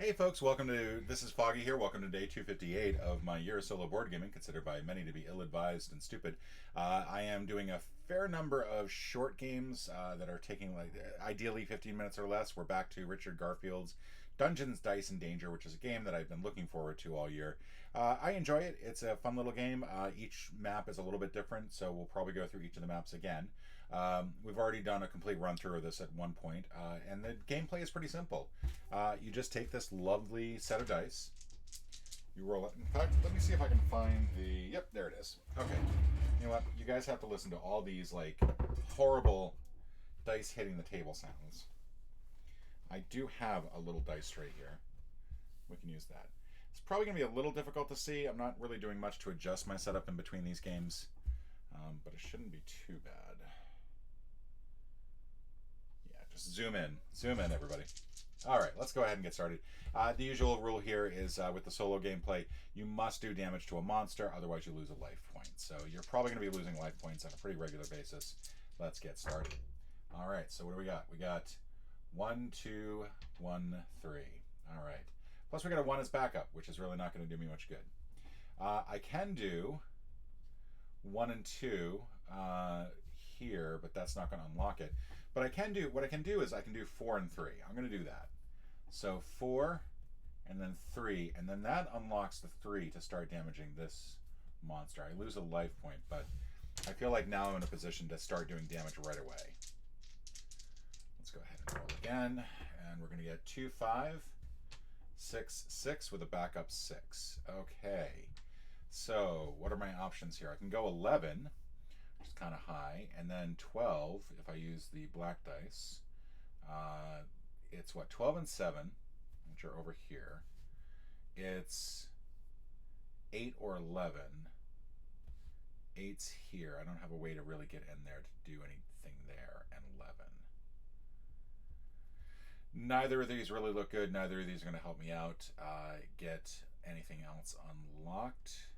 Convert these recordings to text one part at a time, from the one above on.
Hey folks, this is Foggy here. Welcome to day 258 of my year of solo board gaming, considered by many to be ill-advised and stupid. I am doing a fair number of short games that are taking ideally 15 minutes or less. We're back to Richard Garfield's Dungeons, Dice, and Danger, which is a game that I've been looking forward to all year. I enjoy it. It's a fun little game. Each map is a little bit different, so we'll probably go through each of the maps again. We've already done a complete run through of this at one point, and the gameplay is pretty simple. You just take this lovely set of dice. You roll it. In fact, let me see if I can find the. Yep, there it is. Okay. You know what? You guys have to listen to all these horrible dice hitting the table sounds. I do have a little dice tray here. We can use that. It's probably going to be a little difficult to see. I'm not really doing much to adjust my setup in between these games, but it shouldn't be too bad. Yeah, just zoom in. Zoom in, everybody. All right, let's go ahead and get started. The usual rule here is with the solo gameplay, you must do damage to a monster, otherwise you lose a life point. So you're probably going to be losing life points on a pretty regular basis. Let's get started. All right, so what do we got? We got 1, 2, 1, 3. All right. Plus we got a 1 as backup, which is really not going to do me much good. I can do 1 and 2 here, but that's not going to unlock it. But what I can do is I can do 4 and 3. I'm going to do that. So 4 and then 3, and then that unlocks the 3 to start damaging this monster. I lose a life point, but I feel like now I'm in a position to start doing damage right away. Let's go ahead and roll again, and we're going to get 2, 5, 6, 6 with a backup 6. Okay, so what are my options here? I can go 11, which is kind of high, and then 12 if I use the black dice. It's what, 12 and 7, which are over here. It's 8 or 11. 8's here. I don't have a way to really get in there to do anything there, and 11. Neither of these really look good. Neither of these are going to help me out get anything else unlocked.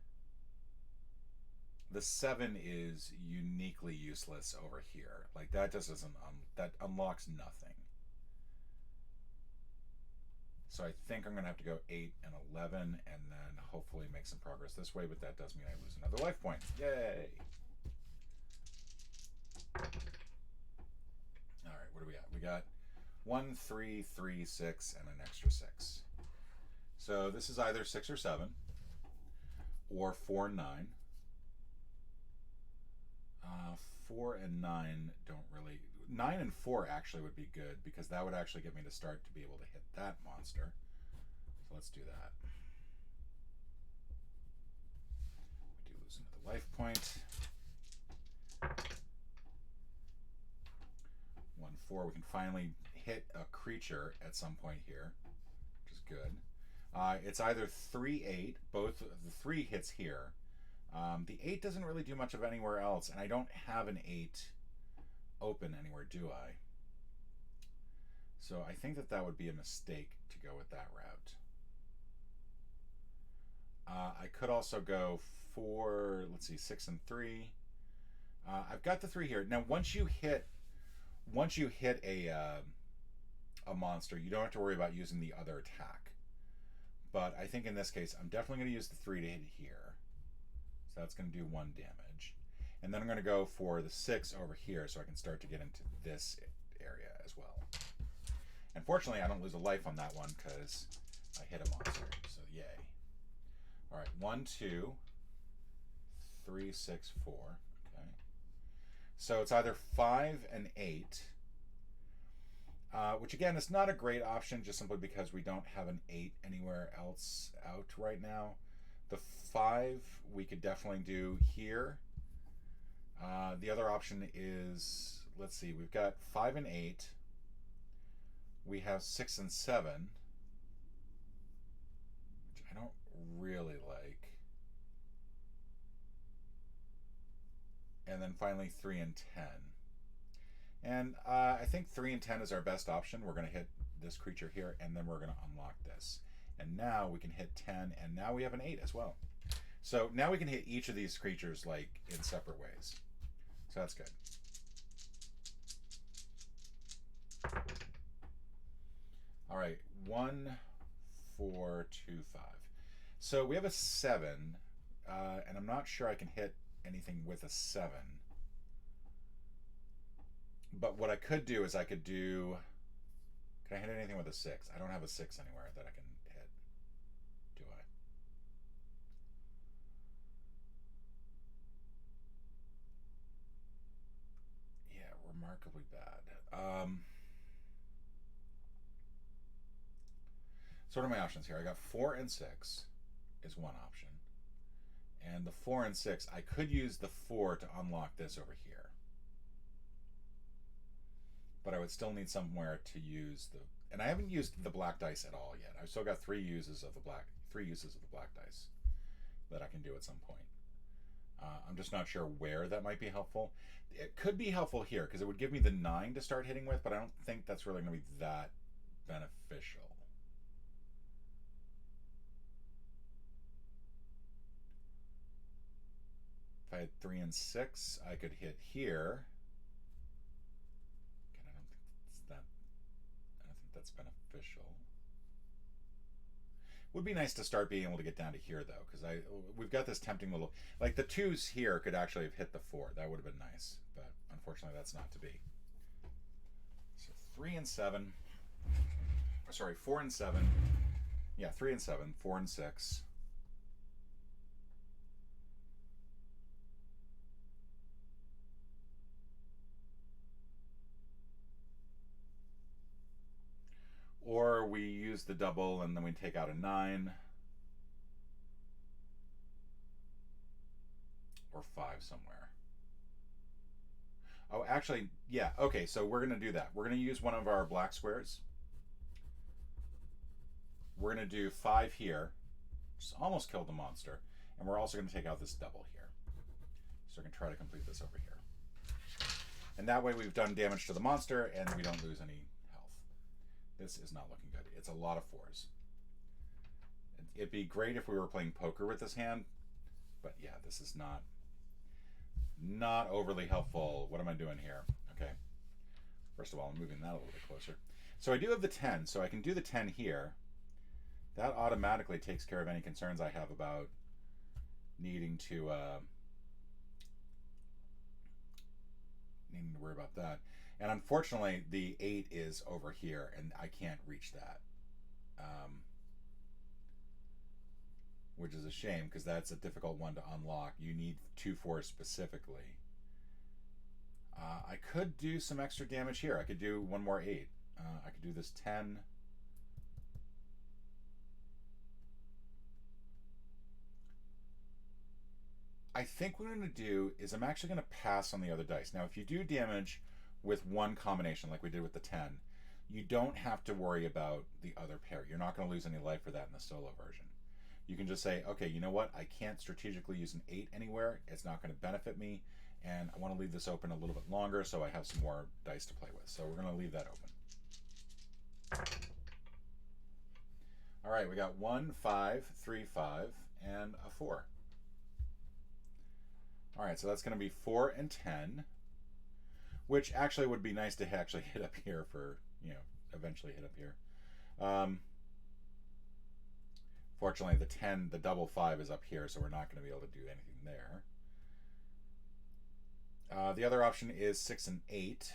The 7 is uniquely useless over here. Like that just doesn't that unlocks nothing. So I think I'm going to have to go 8 and 11 and then hopefully make some progress this way, but that does mean I lose another life point. Yay! All right, what do we got? We got 1, 3, 3, 6, and an extra 6. So this is either 6 or 7, or 4 and 9. 4 and 9 don't really... 9 and 4 actually would be good, because that would actually get me to start to be able to hit that monster. So let's do that. We do lose another life point. 1, 4. We can finally hit a creature at some point here, which is good. It's either 3, 8. Both the 3 hits here. The 8 doesn't really do much of anywhere else, and I don't have an 8 open anywhere, do I? So I think that would be a mistake to go with that route. I could also go 4, let's see, 6 and 3. I've got the 3 here. Now once you hit a monster, you don't have to worry about using the other attack. But I think in this case, I'm definitely going to use the 3 to hit here. So that's going to do 1 damage. And then I'm going to go for the 6 over here so I can start to get into this area as well. Unfortunately, I don't lose a life on that one because I hit a monster. So yay. All right, 1, 2, 3, 6, 4. Okay. So it's either 5 and 8. Which again is not a great option just simply because we don't have an 8 anywhere else out right now. The 5 we could definitely do here. The other option is, let's see, we've got 5 and 8. We have 6 and 7, which I don't really like. And then finally 3 and 10. And I think 3 and 10 is our best option. We're going to hit this creature here, and then we're going to unlock this. And now we can hit 10, and now we have an 8 as well. So now we can hit each of these creatures like in separate ways. So that's good. All right, 1, 4, 2, 5. So we have a 7, and I'm not sure I can hit anything with a 7. But what I could do is I could do... Can I hit anything with a 6? I don't have a 6 anywhere that I can hit. Do I? Yeah, remarkably bad. So what are my options here? I got 4 and 6 is one option. And the 4 and 6, I could use the 4 to unlock this over here. But I would still need somewhere to use the... And I haven't used the black dice at all yet. I've still got 3 uses of the black dice that I can do at some point. I'm just not sure where that might be helpful. It could be helpful here because it would give me the 9 to start hitting with, but I don't think that's really going to be that beneficial. If I had 3 and 6, I could hit here. Again, I don't think that's beneficial. Would be nice to start being able to get down to here though, because we've got this tempting little, like the 2s here could actually have hit the 4. That would have been nice, but unfortunately that's not to be. So 3 and 7. Sorry, 4 and 7. Yeah, 3 and 7. 4 and 6. Or we use the double and then we take out a 9. Or 5 somewhere. Oh, actually, yeah, okay, so we're going to do that. We're going to use one of our black squares. We're going to do 5 here. Just almost killed the monster. And we're also going to take out this double here. So we can try to complete this over here. And that way we've done damage to the monster and we don't lose any health. This is not looking good. It's a lot of 4s. It'd be great if we were playing poker with this hand, but yeah, this is not overly helpful. What am I doing here? Okay. First of all, I'm moving that a little bit closer. So I do have the 10, so I can do the 10 here. That automatically takes care of any concerns I have about needing to worry about that. And unfortunately, the 8 is over here, and I can't reach that. Which is a shame, because that's a difficult one to unlock. You need 2 4s specifically. I could do some extra damage here. I could do one more 8. I could do this 10. I think what I'm going to do is I'm actually going to pass on the other dice. Now, if you do damage with one combination, like we did with the 10, you don't have to worry about the other pair. You're not going to lose any life for that in the solo version. You can just say, okay, you know what? I can't strategically use an 8 anywhere. It's not going to benefit me, and I want to leave this open a little bit longer so I have some more dice to play with. So we're going to leave that open. All right, we got 1, 5, 3, 5, and a 4. All right, so that's going to be 4 and 10, which actually would be nice to actually hit up here for, eventually hit up here. Fortunately, the 10, the double 5 is up here, so we're not going to be able to do anything there. The other option is 6 and 8,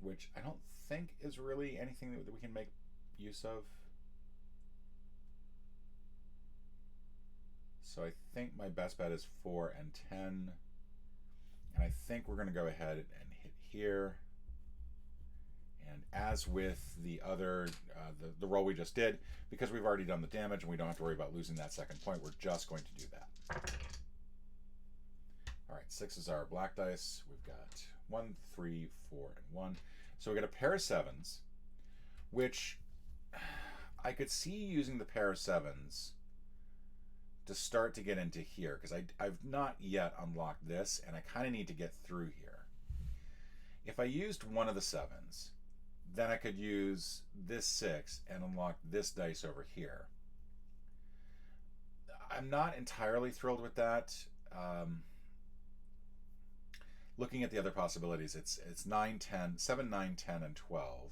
which I don't think is really anything that we can make use of. So I think my best bet is 4 and 10. And I think we're going to go ahead and hit here. And as with the other, the roll we just did, because we've already done the damage and we don't have to worry about losing that second point, we're just going to do that. All right, 6 is our black dice. We've got 1, 3, 4, and 1. So we got a pair of 7s, which I could see using the pair of 7s to start to get into here, because I've not yet unlocked this, and I kind of need to get through here. If I used one of the 7s, then I could use this 6 and unlock this dice over here. I'm not entirely thrilled with that. Looking at the other possibilities, it's 9, 10, 7, 9, 10, and 12.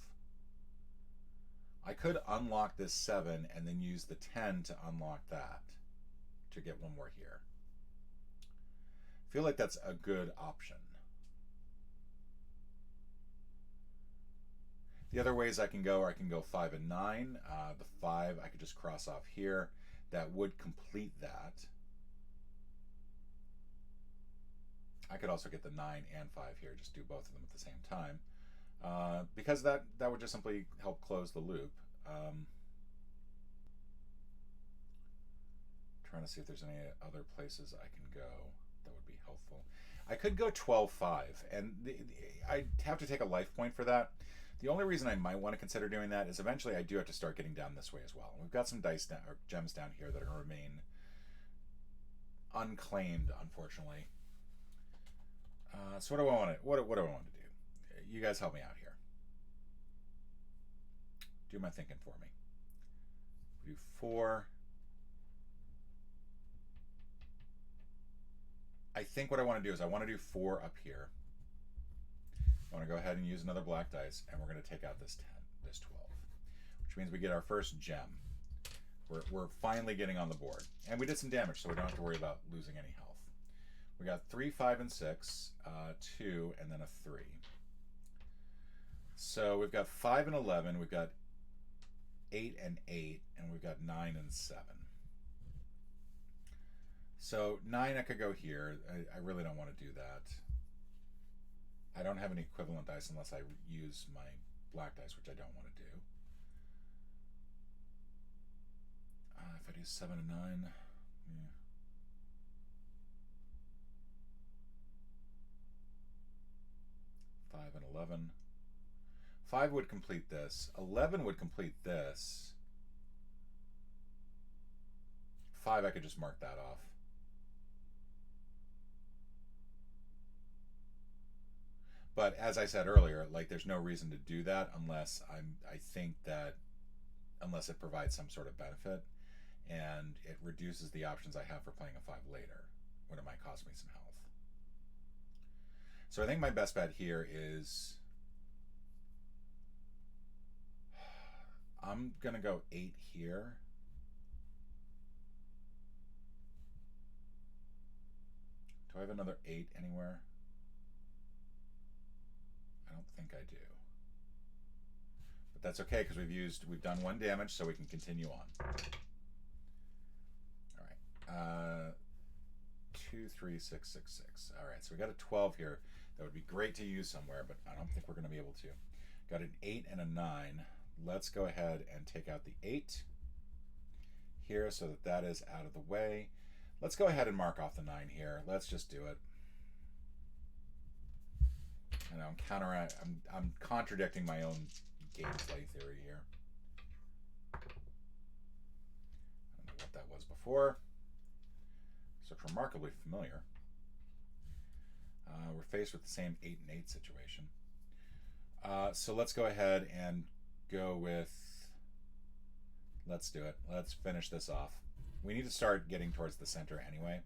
I could unlock this 7 and then use the 10 to unlock that to get one more here. I feel like that's a good option. The other ways I can go are I can go 5 and 9. The 5 I could just cross off here. That would complete that. I could also get the 9 and 5 here, just do both of them at the same time. Because that would just simply help close the loop. Trying to see if there's any other places I can go that would be helpful. I could go 12-5, and I'd have to take a life point for that. The only reason I might want to consider doing that is eventually I do have to start getting down this way as well. We've got some dice down, or gems down here that are going to remain unclaimed, unfortunately. So what do I want to? What do I want to do? You guys help me out here. Do my thinking for me. We do 4. I think what I want to do is I want to do 4 up here. I want to go ahead and use another black dice, and we're going to take out this 10, this 12, which means we get our first gem. We're finally getting on the board, and we did some damage, so we don't have to worry about losing any health. We got 3, 5, and 6, 2, and then a 3. So we've got 5 and 11, we've got 8 and 8, and we've got 9 and 7. So 9 I could go here. I really don't want to do that. I don't have any equivalent dice unless I use my black dice, which I don't want to do. If I do 7 and 9, yeah. 5 and 11. 5 would complete this. 11 would complete this. 5, I could just mark that off. But as I said earlier, like there's no reason to do that unless I think that unless it provides some sort of benefit and it reduces the options I have for playing a 5 later when it might cost me some health. So I think my best bet here is I'm gonna go 8 here. Do I have another 8 anywhere? I don't think I do. But that's okay because we've done 1 damage, so we can continue on. Alright. 2, 3, 6, 6, 6. Alright, so we got a 12 here. That would be great to use somewhere, but I don't think we're gonna be able to. Got an 8 and a 9. Let's go ahead and take out the 8 here so that that is out of the way. Let's go ahead and mark off the 9 here. Let's just do it. And I'm contradicting my own gameplay theory here. I don't know what that was before. So it's remarkably familiar. We're faced with the same 8 and 8 situation. So let's go ahead and go with, let's do it. Let's finish this off. We need to start getting towards the center anyway.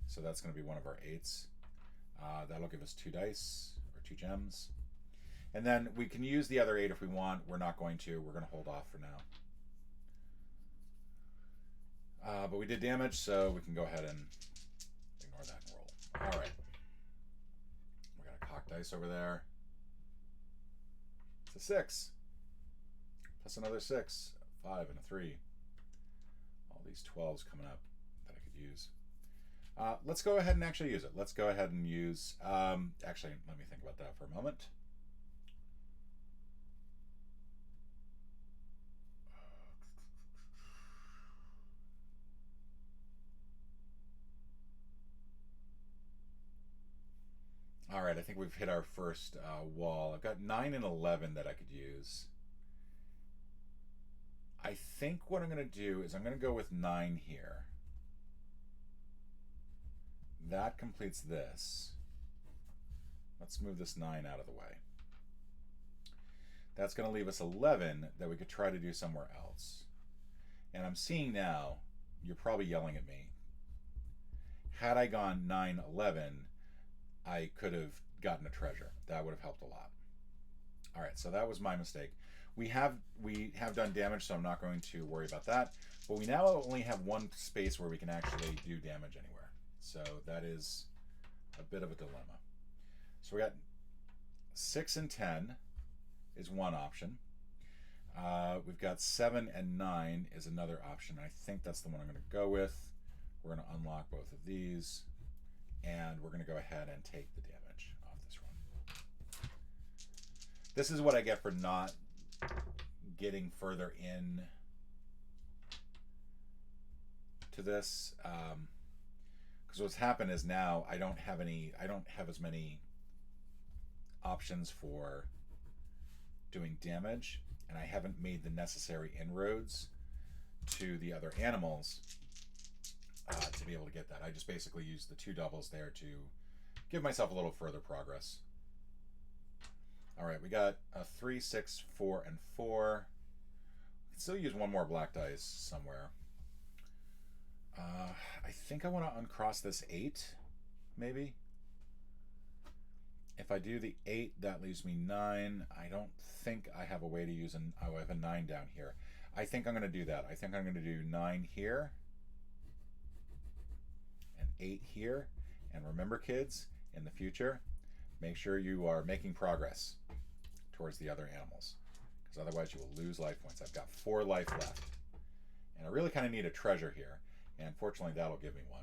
So that's going to be one of our 8s. That'll give us 2 dice, or 2 gems. And then we can use the other 8 if we want. We're not going to. We're going to hold off for now. But we did damage, so we can go ahead and ignore that and roll. Alright. We got a cock dice over there. It's a 6. Plus another 6. 5 and a 3. All these 12s coming up that I could use. Let's go ahead and actually use it. Let's go ahead and use... actually, let me think about that for a moment. Alright, I think we've hit our first wall. I've got 9 and 11 that I could use. I think what I'm going to do is I'm going to go with 9 here. That completes this. Let's move this 9 out of the way. That's going to leave us 11 that we could try to do somewhere else. And I'm seeing now, you're probably yelling at me. Had I gone 9, 11, I could have gotten a treasure. That would have helped a lot. Alright, so that was my mistake. We have done damage, so I'm not going to worry about that. But we now only have one space where we can actually do damage anywhere. So that is a bit of a dilemma. So we got 6 and 10 is one option. We've got 7 and 9 is another option. I think that's the one I'm going to go with. We're going to unlock both of these, and we're going to go ahead and take the damage off this run. This is what I get for not getting further in to this, because what's happened is now I don't have as many options for doing damage, and I haven't made the necessary inroads to the other animals to be able to get that. I just basically used the 2 doubles there to give myself a little further progress. All right, we got a 3, 6, 4, and 4. We can still use one more black dice somewhere. I think I want to uncross this 8, maybe. If I do the 8, that leaves me 9. I don't think I have a way to use I have a 9 down here. I think I'm going to do that. I think I'm going to do 9 here and 8 here. And remember, kids, in the future, make sure you are making progress towards the other animals, because otherwise you will lose life points. I've got 4 life left, and I really kind of need a treasure here, and fortunately that'll give me 1.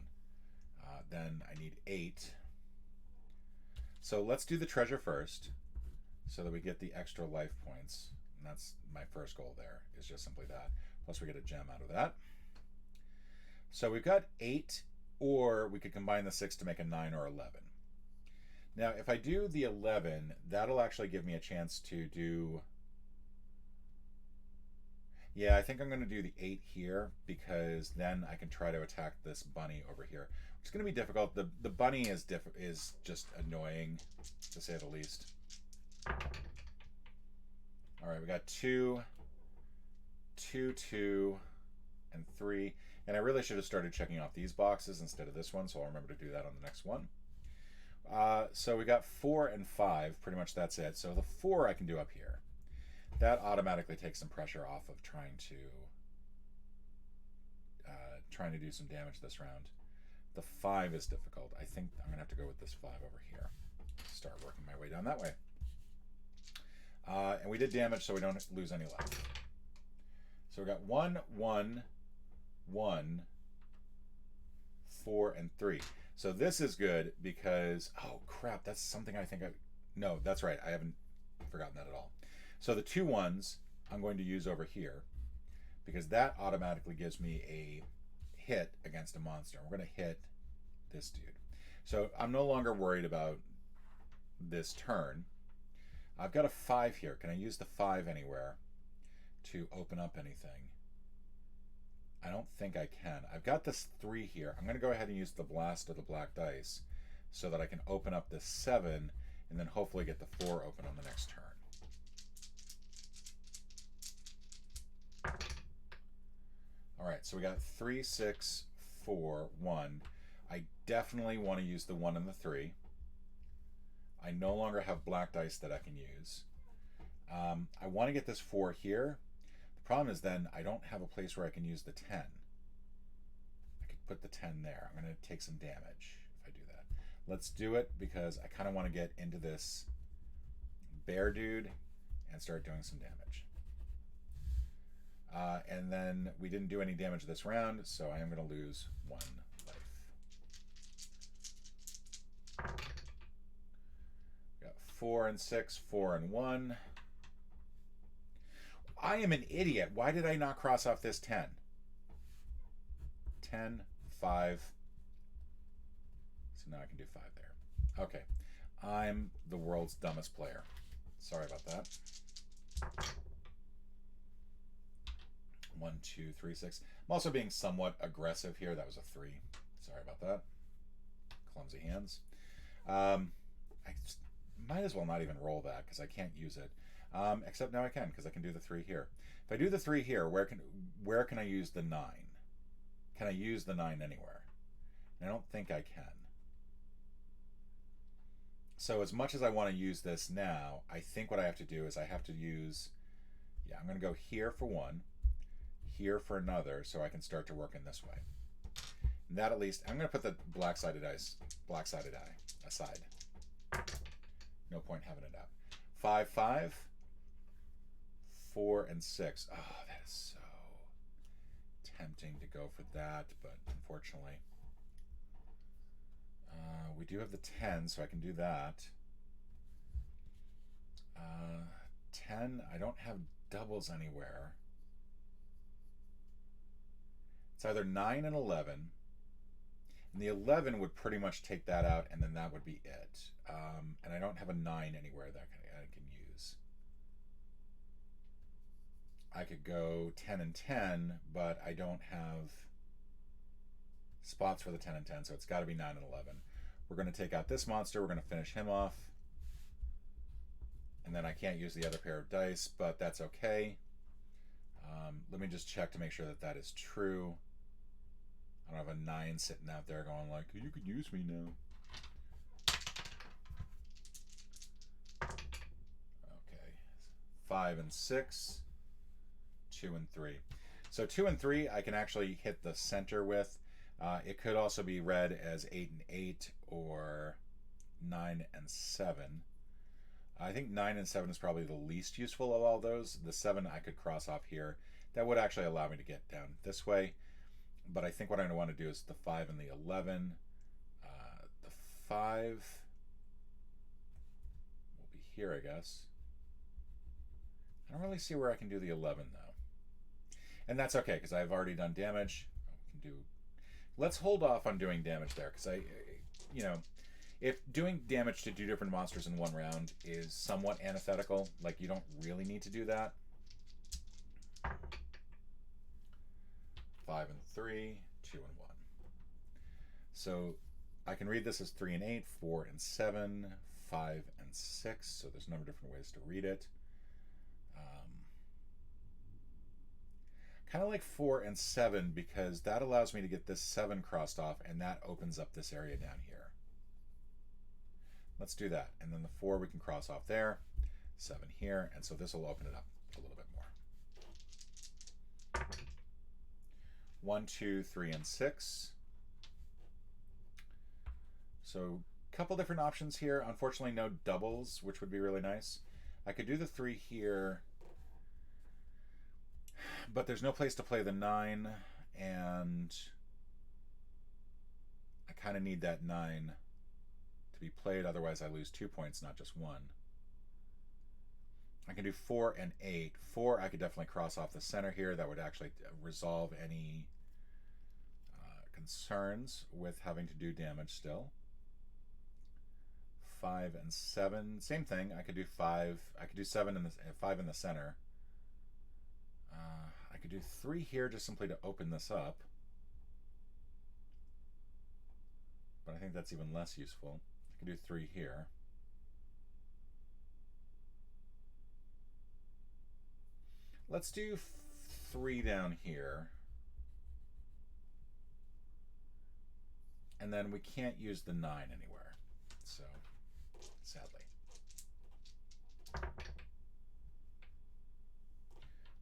Then I need 8. So let's do the treasure first so that we get the extra life points. And that's my first goal there, is just simply that. Plus we get a gem out of that. So we've got 8, or we could combine the 6 to make a 9 or 11. Now, if I do the 11, that'll actually give me a chance to do... Yeah, I think I'm going to do the 8 here, because then I can try to attack this bunny over here. It's going to be difficult. The bunny is just annoying, to say the least. All right, we got 2, 2, 2, and 3. And I really should have started checking off these boxes instead of this one, so I'll remember to do that on the next one. So we got 4 and 5. Pretty much that's it. So the 4 I can do up here. That automatically takes some pressure off of trying to do some damage this round. The 5 is difficult. I think I'm going to have to go with this 5 over here. Start working my way down that way. And we did damage, so we don't lose any life. So we got 1, 1, 1, 4, and 3. So this is good because, oh crap, that's something I think no, that's right. I haven't forgotten that at all. So the 2 1s I'm going to use over here, because that automatically gives me a hit against a monster. We're going to hit this dude. So I'm no longer worried about this turn. I've got a 5 here. Can I use the 5 anywhere to open up anything? I don't think I can. I've got this 3 here. I'm going to go ahead and use the blast of the black dice so that I can open up this 7 and then hopefully get the 4 open on the next turn. All right, so we got 3, 6, 4, 1. I definitely want to use the 1 and the 3. I no longer have black dice that I can use. I want to get this 4 here. The problem is then I don't have a place where I can use the 10. I could put the 10 there. I'm going to take some damage if I do that. Let's do it because I kind of want to get into this bear dude and start doing some damage. And then we didn't do any damage this round, so I am going to lose 1 life. Got 4 and 6, 4 and 1. I am an idiot. Why did I not cross off this 10? 10, 5. So now I can do 5 there. Okay. I'm the world's dumbest player. Sorry about that. 1, 2, 3, 6. I'm also being somewhat aggressive here. That was a 3. Sorry about that. Clumsy hands. I might as well not even roll that because I can't use it. Except now I can, because I can do the 3 here. If I do the 3 here, where can I use the 9? Can I use the 9 anywhere? And I don't think I can. So as much as I want to use this now, I think what I have to do is I have to use, Yeah, I'm going to go here for one, here for another, so I can start to work in this way. And that at least, I'm going to put the black-sided eye aside. No point having it out. 5, 5, 4, and 6. Oh, that is so tempting to go for that, but unfortunately, we do have the 10, so I can do that. 10, I don't have doubles anywhere. It's either 9 and 11. And the 11 would pretty much take that out, and then that would be it. And I don't have a 9 anywhere that I can use. I could go 10 and 10, but I don't have spots for the 10 and 10, so it's got to be 9 and 11. We're going to take out this monster. We're going to finish him off. And then I can't use the other pair of dice, but that's okay. Let me just check to make sure that that is true. I don't have a 9 sitting out there going like, you could use me now. Okay. 5 and 6. 2 and 3. So 2 and 3 I can actually hit the center with. It could also be read as 8 and 8 or 9 and 7. I think 9 and 7 is probably the least useful of all those. The 7 I could cross off here. That would actually allow me to get down this way. But I think what I want to do is the 5 and the 11. The 5 will be here, I guess. I don't really see where I can do the 11, though. And that's okay, because I've already done damage. We can do... Let's hold off on doing damage there, because if doing damage to 2 different monsters in one round is somewhat antithetical, like you don't really need to do that. 5 and 3, 2 and 1. So I can read this as 3 and 8, 4 and 7, 5 and 6. So there's a number of different ways to read it. Kind of like 4 and 7 because that allows me to get this 7 crossed off, and that opens up this area down here. Let's do that. And then the 4 we can cross off there, 7 here, and so this will open it up a little bit more. 1, 2, 3, and 6. So a couple different options here. Unfortunately, no doubles, which would be really nice. I could do the 3 here, but there's no place to play the 9, and I kind of need that 9 to be played, otherwise I lose 2 points, not just 1. I can do 4 and 8. 4 I could definitely cross off the center here. That would actually resolve any concerns with having to do damage still. 5 and 7, same thing. I could do 5. I could do 7 and 5 in the center. I could do 3 here just simply to open this up. But I think that's even less useful. I could do 3 here. Let's do 3 down here. And then we can't use the 9 anywhere. So, sadly.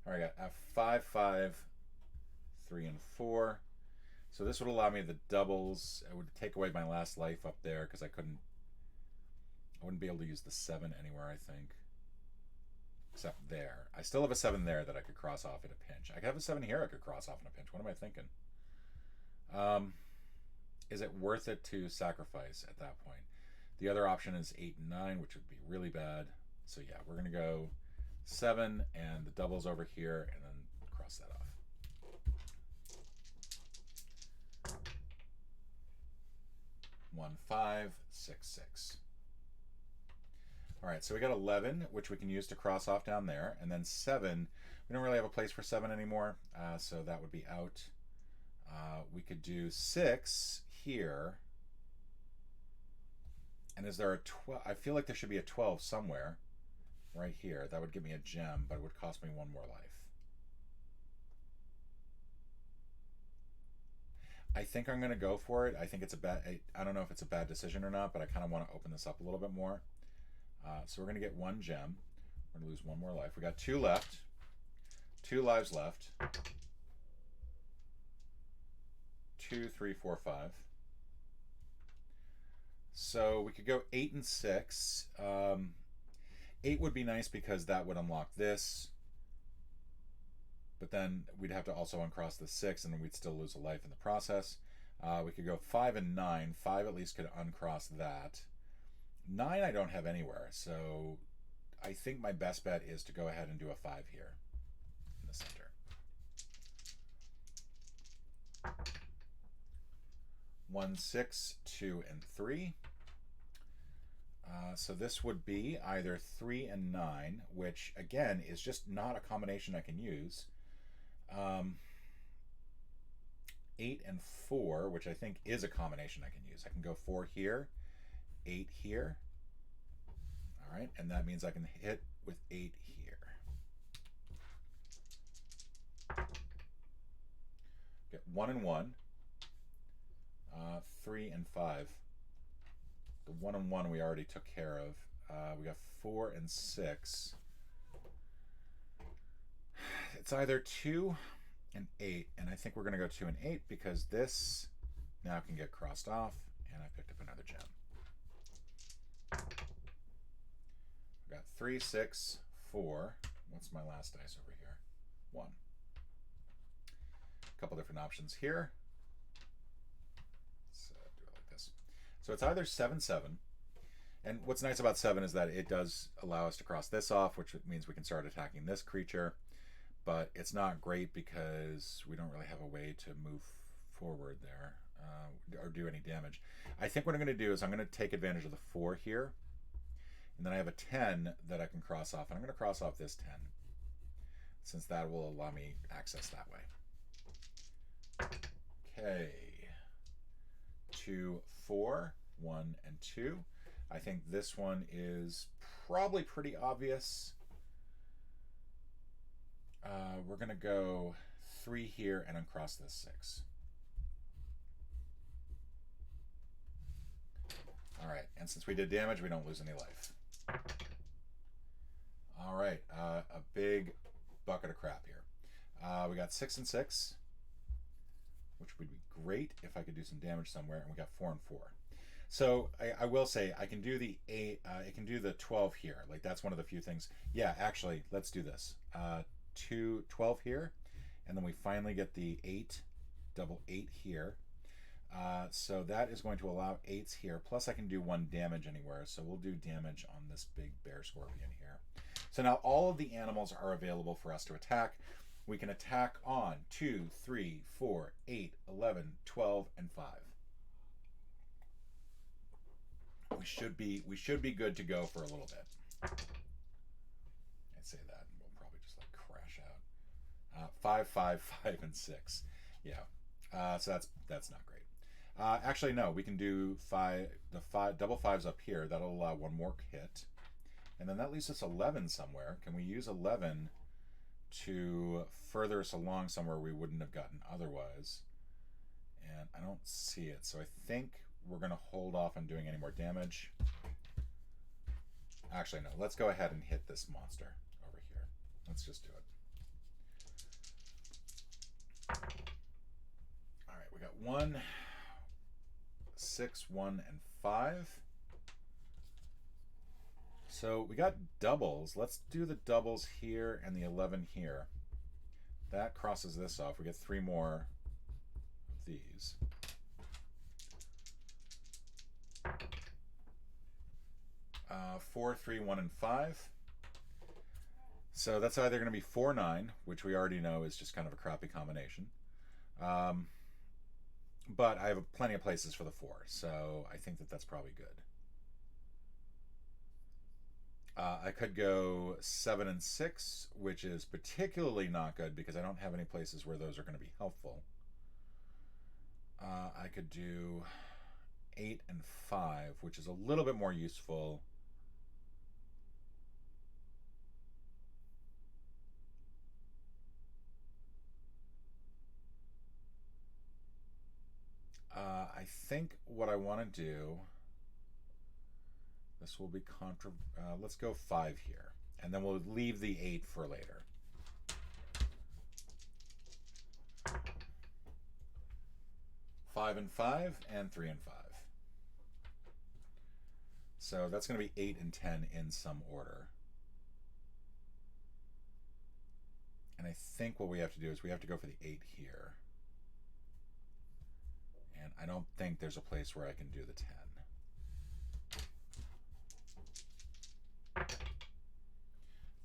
All right, I got 5, 5, 3, and 4. So this would allow me the doubles. It would take away my last life up there because I wouldn't be able to use the 7 anywhere, I think. Except there. I still have a 7 there that I could cross off in a pinch. I could have a 7 here I could cross off in a pinch. What am I thinking? Is it worth it to sacrifice at that point? The other option is 8 and 9, which would be really bad. So yeah, we're going to go 7 and the doubles over here and then cross that off. One, 5, 6, 6. All right, so we got 11, which we can use to cross off down there, and then 7. We don't really have a place for 7 anymore, so that would be out. We could do 6 here. And is there a 12? I feel like there should be a 12 somewhere right here. That would give me a gem, but it would cost me 1 more life. I think I'm going to go for it. I think it's a bad... I don't know if it's a bad decision or not, but I kind of want to open this up a little bit more. So we're going to get 1 gem. We're going to lose 1 more life. We got 2 left. 2 lives left. 2, 3, 4, 5. So we could go 8 and 6. 8 would be nice because that would unlock this. But then we'd have to also uncross the 6, and then we'd still lose a life in the process. We could go 5 and 9. 5 at least could uncross that. 9 I don't have anywhere, so I think my best bet is to go ahead and do a 5 here in the center. 1, 6, 2, and 3. So this would be either 3 and 9, which again is just not a combination I can use. 8 and 4, which I think is a combination I can use. I can go 4 here, 8 here. All right, and that means I can hit with 8 here. Get 1 and 1, 3 and 5. The 1 and 1 we already took care of. We got 4 and 6. It's either 2 and 8, and I think we're going to go 2 and 8 because this now can get crossed off, and I picked up another gem. We got 3, 6, 4. What's my last dice over here? 1. A couple different options here. Let's do it like this. So it's either 7, 7. And what's nice about 7 is that it does allow us to cross this off, which means we can start attacking this creature. But it's not great because we don't really have a way to move forward there or do any damage. I think what I'm going to do is I'm going to take advantage of the 4 here. And then I have a 10 that I can cross off. And I'm going to cross off this 10, since that will allow me access that way. Okay. 2, 4, 1, and 2. I think this one is probably pretty obvious. We're going to go 3 here and uncross this 6. All right, and since we did damage, we don't lose any life. All right, a big bucket of crap here. We got 6 and 6, which would be great if I could do some damage somewhere, and we got 4 and 4. So I will say I can do the 8. I can do the 12 here. Like that's one of the few things. Yeah, actually, let's do this. 12 here, and then we finally get the 8, double 8 here. So that is going to allow 8s here. Plus I can do 1 damage anywhere. So we'll do damage on this big bear scorpion here. So now all of the animals are available for us to attack. We can attack on 2, 3, 4, 8, 11, 12, and 5. We should be good to go for a little bit. I'd say that, and we'll probably just like crash out. 5, 5, 5, and 6. Yeah. So that's not great. Actually, no. We can do double 5s up here. That'll allow 1 more hit, and then that leaves us 11 somewhere. Can we use 11 to further us along somewhere we wouldn't have gotten otherwise? And I don't see it, so I think we're going to hold off on doing any more damage. Actually, no. Let's go ahead and hit this monster over here. Let's just do it. All right, we got 1, 6, 1, and 5. So we got doubles. Let's do the doubles here and the 11 here. That crosses this off. We get 3 more of these. 4, 3, 1, and 5. So that's either going to be 4, 9, which we already know is just kind of a crappy combination. But I have plenty of places for the 4, so I think that that's probably good. I could go 7 and 6, which is particularly not good because I don't have any places where those are going to be helpful. I could do 8 and 5, which is a little bit more useful. I think what I want to do, this will be let's go 5 here, and then we'll leave the 8 for later. 5 and 5, and 3 and 5. So that's going to be 8 and 10 in some order. And I think what we have to do is we have to go for the 8 here. And I don't think there's a place where I can do the 10.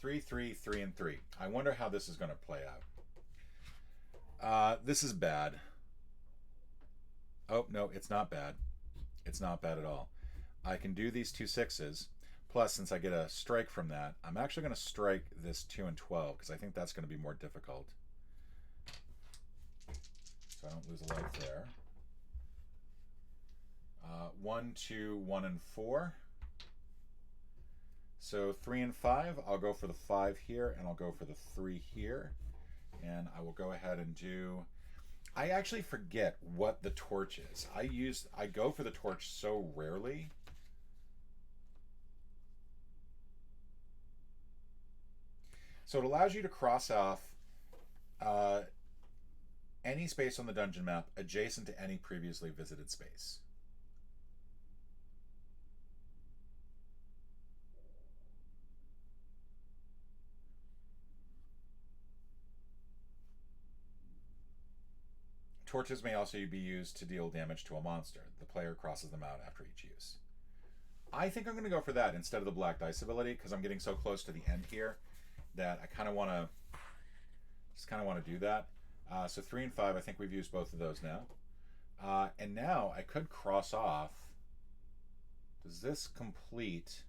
3, 3, 3, and 3. I wonder how this is going to play out. This is bad. Oh, no, it's not bad. It's not bad at all. I can do these 2 6s. Plus, since I get a strike from that, I'm actually going to strike this 2 and 12 because I think that's going to be more difficult. So I don't lose a life there. 1, 2, 1, and 4. So 3 and 5, I'll go for the 5 here, and I'll go for the 3 here. And I will go ahead and do... I actually forget what the torch is. I go for the torch so rarely. So it allows you to cross off any space on the dungeon map adjacent to any previously visited space. Torches may also be used to deal damage to a monster. The player crosses them out after each use. I think I'm going to go for that instead of the black dice ability because I'm getting so close to the end here that I kind of want to do that. So 3 and 5, I think we've used both of those now. And now I could cross off. Does this complete?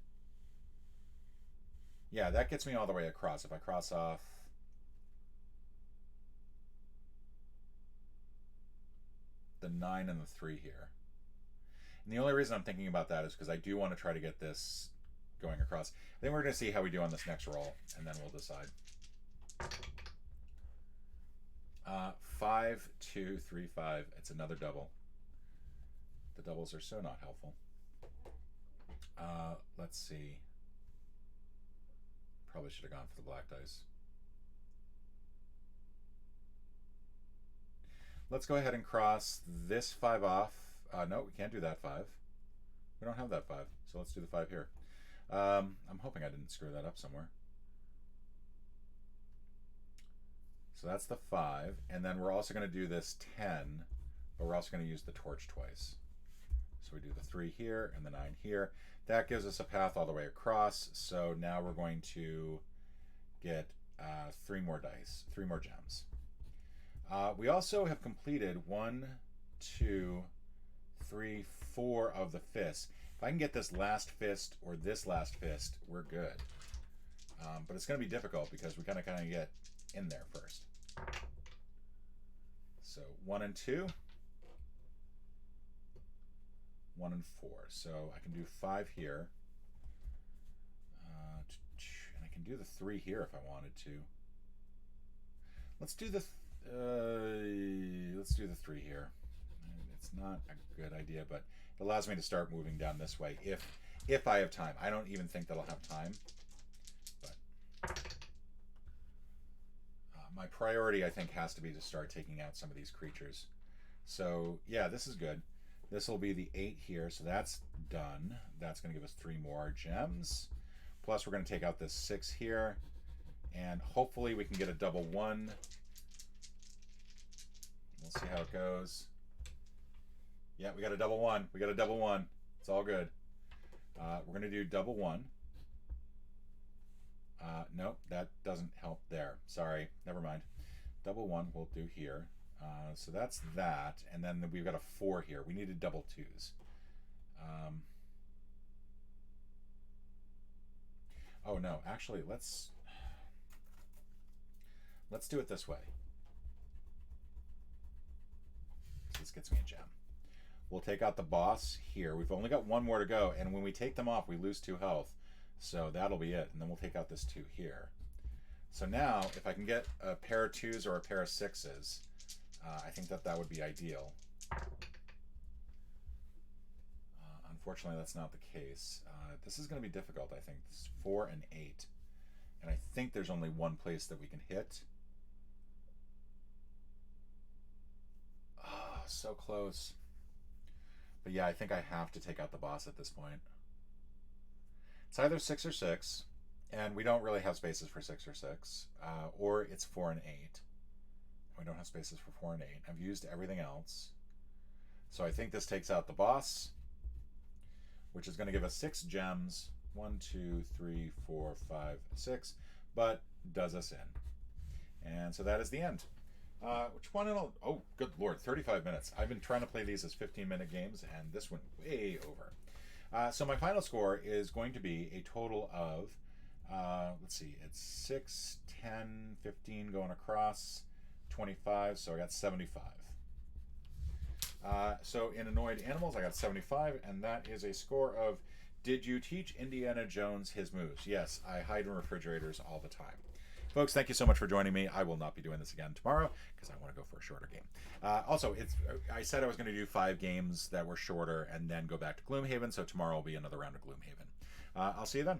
Yeah, that gets me all the way across. If I cross off the 9 and the 3 here. And the only reason I'm thinking about that is because I do want to try to get this going across. I think we're going to see how we do on this next roll, and then we'll decide. 5, 2, 3, 5. It's another double. The doubles are so not helpful. Let's see. Probably should have gone for the black dice. Let's go ahead and cross this 5 off. No, we can't do that 5. We don't have that 5, so let's do the 5 here. I'm hoping I didn't screw that up somewhere. So that's the 5, and then we're also going to do this 10, but we're also going to use the torch twice. So we do the 3 here and the 9 here. That gives us a path all the way across, so now we're going to get 3 more dice, 3 more gems. We also have completed 1, 2, 3, 4 of the fists. If I can get this last fist or this last fist, we're good. But it's going to be difficult because we kind of get in there first. So 1 and 2, 1 and 4. So I can do 5 here, and I can do the 3 here if I wanted to. Let's do the 3 here. It's not a good idea, but it allows me to start moving down this way if I have time. I don't even think that I'll have time, but my priority, I think, has to be to start taking out some of these creatures. So yeah, this is good. This will be the 8 here, so that's done. That's going to give us 3 more gems. Plus, we're going to take out this 6 here, and hopefully we can get a double 1. We'll see how it goes. Yeah, we got a double 1. We got a double 1. It's all good. We're going to do double 1. Nope, that doesn't help there. Sorry, never mind. Double 1 we'll do here. So that's that, and then we've got a 4 here. We needed double 2s. Oh no, actually, let's do it this way. So this gets me a gem. We'll take out the boss here. We've only got 1 more to go, and when we take them off, we lose 2 health. So that'll be it, and then we'll take out this 2 here. So now, if I can get a pair of 2s or a pair of 6s, I think that would be ideal. Unfortunately, that's not the case. This is going to be difficult, I think. This is 4 and 8. And I think there's only 1 place that we can hit. Oh, so close. But yeah, I think I have to take out the boss at this point. It's either 6 or 6, and we don't really have spaces for 6 or 6, or it's 4 and 8. We don't have spaces for 4 and 8. I've used everything else. So I think this takes out the boss, which is going to give us 6 gems. 1, 2, 3, 4, 5, 6, but does us in. And so that is the end. Which one? Oh, good lord, 35 minutes. I've been trying to play these as 15-minute games, and this went way over. So my final score is going to be a total of, let's see, it's 6, 10, 15 going across, 25, so I got 75. So in Annoyed Animals, I got 75, and that is a score of, did you teach Indiana Jones his moves? Yes, I hide in refrigerators all the time. Folks, thank you so much for joining me. I will not be doing this again tomorrow because I want to go for a shorter game. Also, I said I was going to do 5 games that were shorter and then go back to Gloomhaven, so tomorrow will be another round of Gloomhaven. I'll see you then.